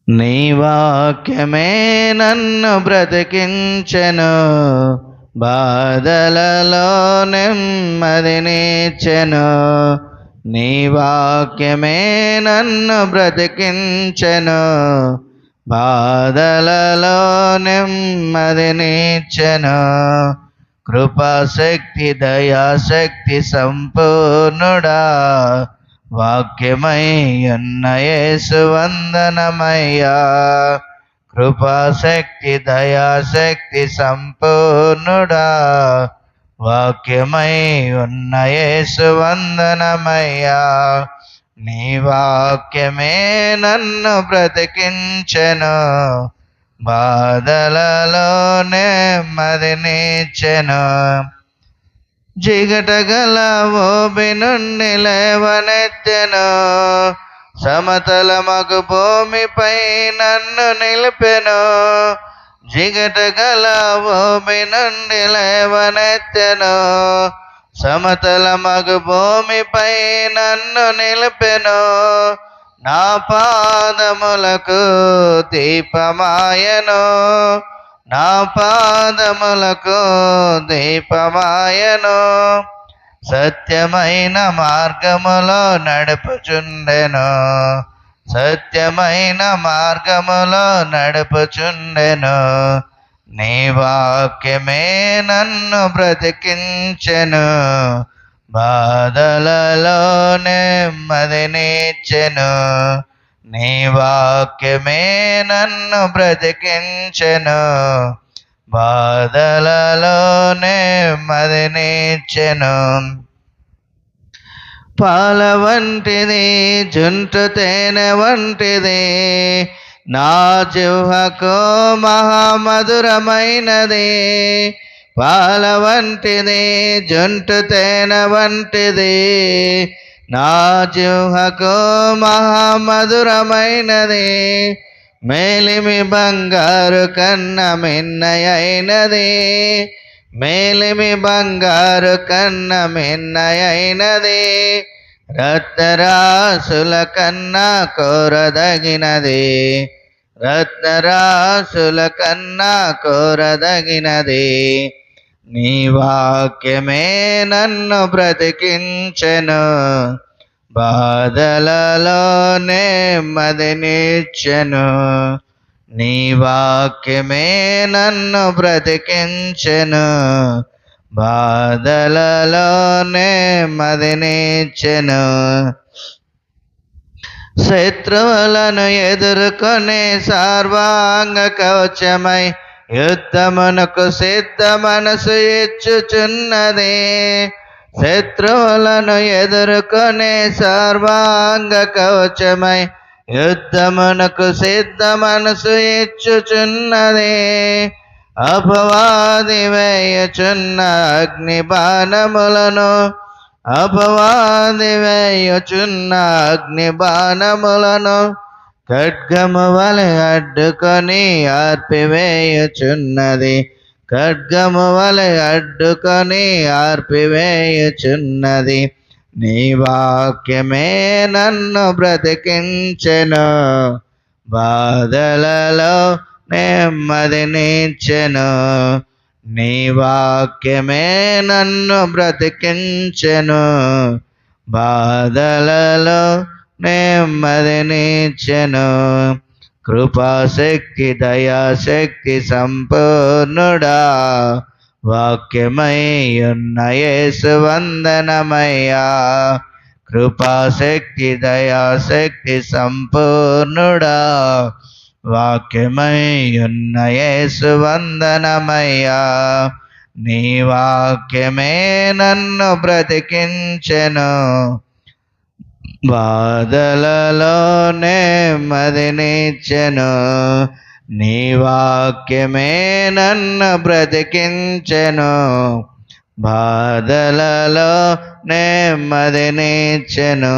నీ వాక్యమే నన్ను బ్రతికించెను, బాధలలో నెమ్మదినిచ్చెను. నీ వాక్యమే నన్ను బ్రతికించెను, బాధలలో నెమ్మదినిచ్చెను. కృపాశక్తి దయాశక్తి సంపూర్ణుడా, వాక్యమై ఉన్న యేసు వందనమయ్యా. కృపాశక్తి దయాశక్తి సంపూర్ణుడా, వాక్యమై ఉన్న యేసు వందనమయ్యా. నీ వాక్యమే నన్ను బ్రతికించెను, బాధలలో నెమ్మదినిచ్చెను. జిగటగల ఊబి నుండి లేవనెత్తెను, సమతలమగు భూమిపై నన్ను నిలిపెను. జిగటగల ఊబి నుండి లేవనెత్తెను, సమతలమగు భూమిపై నన్ను నిలిపెను. నా పాదములకు దీపమాయను, నా పాదములకు దీపమాయను. సత్యమైన మార్గములో నడుపుచుండెను, సత్యమైన మార్గములో నడుపుచుండెను. నీ వాక్యమే నన్ను బ్రతికించెను, బాధలలో నెమ్మదినిచ్చెను. నీ వాక్యమే నన్ను బ్రతికించెను, బాధలలో నెమ్మదినిచ్చెను. పాల వంటిది జుంటు తేనె వంటిది, నా జిహ్వకు మహామధురమైనది. పాల వంటిది జుంటు తేనె వంటిది, నా జిహ్వకు మహామధురమైనది. మేలిమి బంగారు కన్న మిన్నయైనది, మేలిమి బంగారు కన్న మిన్నయైనది. రత్నరాసుల కన్నా కోరదగినది, రత్నరాసుల కన్నా కోరదగినది. నీ వాక్యమే నన్ను బ్రతికించెను, బాధలలో నెమ్మదినిచ్చెను. నీ వాక్యమే నన్ను బ్రతికించెను, బాధలలో నెమ్మదినిచ్చెను. శత్రువులను ఎదుర్కొనే సర్వాంగ కవచమై యుద్ధమునకు సిద్ధ మనసు ఇచ్చుచున్నది. శత్రువులను ఎదుర్కొనే సర్వాంగ కవచమై యుద్ధమునకు సిద్ధ మనసు ఇచ్చుచున్నది. అపవాది వేయుచున్న అగ్ని బాణములను, అపవాది వేయుచున్న అగ్ని బాణములను ఖడ్గము వలె అడ్డుకొని ఆర్పివేయుచున్నది, ఖడ్గము వలె అడ్డుకొని ఆర్పివేయుచున్నది. నీ వాక్యమే నన్ను బ్రతికించెను, బాధలలో నెమ్మదినిచ్చెను. నీ వాక్యమే నన్ను బ్రతికించెను, బాధలలో నెమ్మదినిచ్చెను. కృపాశక్తి దయాశక్తి సంపూర్ణుడా, వాక్యమై ఉన్న యేసు వందనమయ్యా. కృపాశక్తి దయాశక్తి సంపూర్ణుడా, వాక్యమై ఉన్న యేసు వందనమయ్యా. నీ వాక్యమే నన్ను బ్రతికించెను, బాధలలో నెమ్మదినిచ్చెను. నీ వాక్యమే నన్ను బ్రతికించెను, బాధలలో నెమ్మదినిచ్చెను.